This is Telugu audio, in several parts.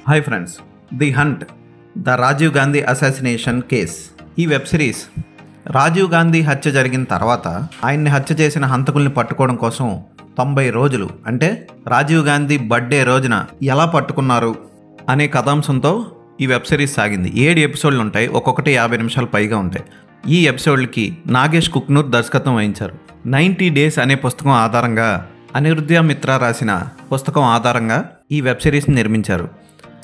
Hi friends, the hunt, the Rajiv Gandhi assassination case. ఈ వెబ్ సిరీస్ రాజీవ్ గాంధీ హత్య జరిగిన తర్వాత ఆయన్ని హత్య చేసిన హంతకుల్ని పట్టుకోవడం కోసం 90 రోజులు అంటే రాజీవ్ గాంధీ బర్త్డే రోజున ఎలా పట్టుకున్నారు అనే కథాంశంతో ఈ వెబ్ సిరీస్ సాగింది. 7 ఎపిసోడ్లు ఉంటాయి, ఒక్కొక్కటి 50 నిమిషాలు పైగా ఉంటాయి. ఈ ఎపిసోడ్లకి నాగేష్ కుక్నూర్ దర్శకత్వం వహించారు. 90 డేస్ అనే పుస్తకం ఆధారంగా, అనిరుద్ధ్య మిత్రా రాసిన పుస్తకం ఆధారంగా ఈ వెబ్ సిరీస్ని నిర్మించారు.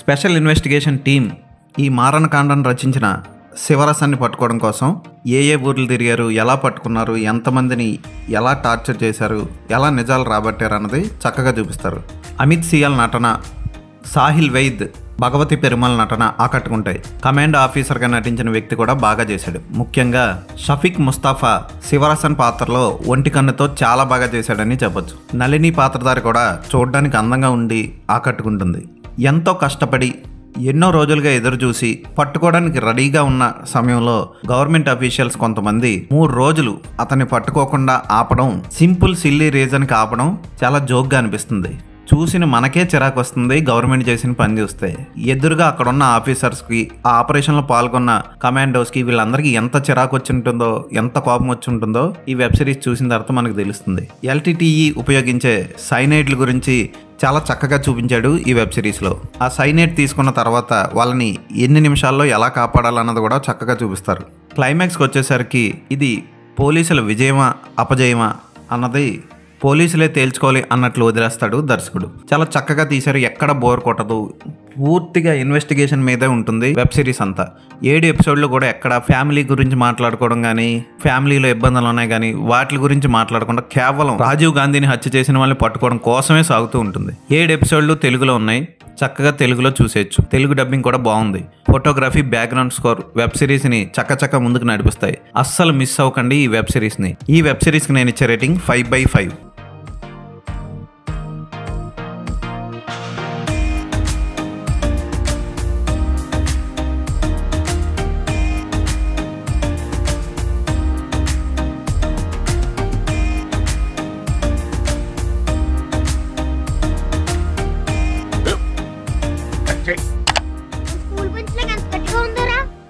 స్పెషల్ ఇన్వెస్టిగేషన్ టీమ్ ఈ మారణకాండను రచించిన శివరసాన్ని పట్టుకోవడం కోసం ఏ ఊర్లు తిరిగారు, ఎలా పట్టుకున్నారు, ఎంతమందిని ఎలా టార్చర్ చేశారు, ఎలా నిజాలు రాబట్టారు అన్నది చక్కగా చూపిస్తారు. అమిత్ సియాల్ నటన, సాహిల్ వైద్, భగవతి పెరుమల్ నటన ఆకట్టుకుంటాయి. కమాండ్ ఆఫీసర్గా నటించిన వ్యక్తి కూడా బాగా చేశాడు. ముఖ్యంగా షఫీక్ ముస్తాఫా శివరసన్ పాత్రలో ఒంటి కన్నుతో చాలా బాగా చేశాడని చెప్పొచ్చు. నళిని పాత్రధారి కూడా చూడడానికి అందంగా ఉండి ఆకట్టుకుంటుంది. ఎంతో కష్టపడి ఎన్నో రోజులుగా ఎదురుచూసి పట్టుకోవడానికి రెడీగా ఉన్న సమయంలో గవర్నమెంట్ అఫీషియల్స్ కొంతమంది 3 రోజులు అతన్ని పట్టుకోకుండా ఆపడం, సింపుల్ సిల్లీ రీజన్కి ఆపడం చాలా జోక్గా అనిపిస్తుంది. చూసిన మనకే చిరాకు వస్తుంది గవర్నమెంట్ చేసిన పని చూస్తే. ఎదురుగా అక్కడ ఉన్న ఆఫీసర్స్కి, ఆ ఆపరేషన్లో పాల్గొన్న కమాండోస్కి, వీళ్ళందరికీ ఎంత చిరాకు వచ్చి ఉంటుందో, ఎంత కోపం వచ్చి ఉంటుందో ఈ వెబ్ సిరీస్ చూసిన తర్వాత మనకు తెలుస్తుంది. LTTE ఉపయోగించే సైనైడ్ల గురించి చాలా చక్కగా చూపించాడు ఈ వెబ్ సిరీస్లో. ఆ సైనైడ్ తీసుకున్న తర్వాత వాళ్ళని ఎన్ని నిమిషాల్లో ఎలా కాపాడాలన్నది కూడా చక్కగా చూపిస్తారు. క్లైమాక్స్కి వచ్చేసరికి ఇది పోలీసుల విజయమా అపజయమా అన్నది పోలీసులే తేల్చుకోవాలి అన్నట్లు వదిలేస్తాడు దర్శకుడు. చాలా చక్కగా తీశారు, ఎక్కడ బోర్ కొట్టదు. పూర్తిగా ఇన్వెస్టిగేషన్ మీదే ఉంటుంది వెబ్ సిరీస్ అంతా. 7 ఎపిసోడ్లు కూడా ఎక్కడ ఫ్యామిలీ గురించి మాట్లాడుకోవడం కానీ, ఫ్యామిలీలో ఇబ్బందులు ఉన్నాయి కానీ వాటి గురించి మాట్లాడకుండా కేవలం రాజీవ్ గాంధీని హత్య చేసిన వాళ్ళని పట్టుకోవడం కోసమే సాగుతూ ఉంటుంది. 7 ఎపిసోడ్లు తెలుగులో ఉన్నాయి, చక్కగా తెలుగులో చూసేయచ్చు. తెలుగు డబ్బింగ్ కూడా బాగుంది. ఫోటోగ్రఫీ, బ్యాక్గ్రౌండ్ స్కోర్ వెబ్ సిరీస్ని చక్కచక్క ముందుకు నడిపిస్తాయి. అస్సలు మిస్ అవ్వకండి ఈ వెబ్ సిరీస్ని. ఈ వెబ్ సిరీస్కి నేను ఇచ్చే రేటింగ్ 5/5.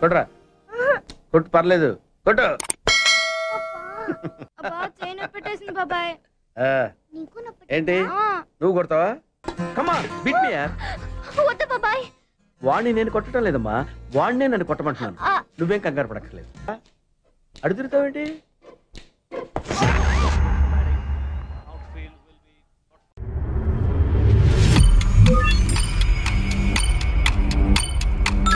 కొట్రా, కొట్టు, పర్లేదు, కొట్టు. ఏంటి నువ్వు కొడతావా? వాడిని నేను కొట్టడం లేదమ్మా, వాడినే నన్ను కొట్టమంటున్నాను. నువ్వేం కంగారు పడక్కర్లేదు. అడుగుతావేంటి?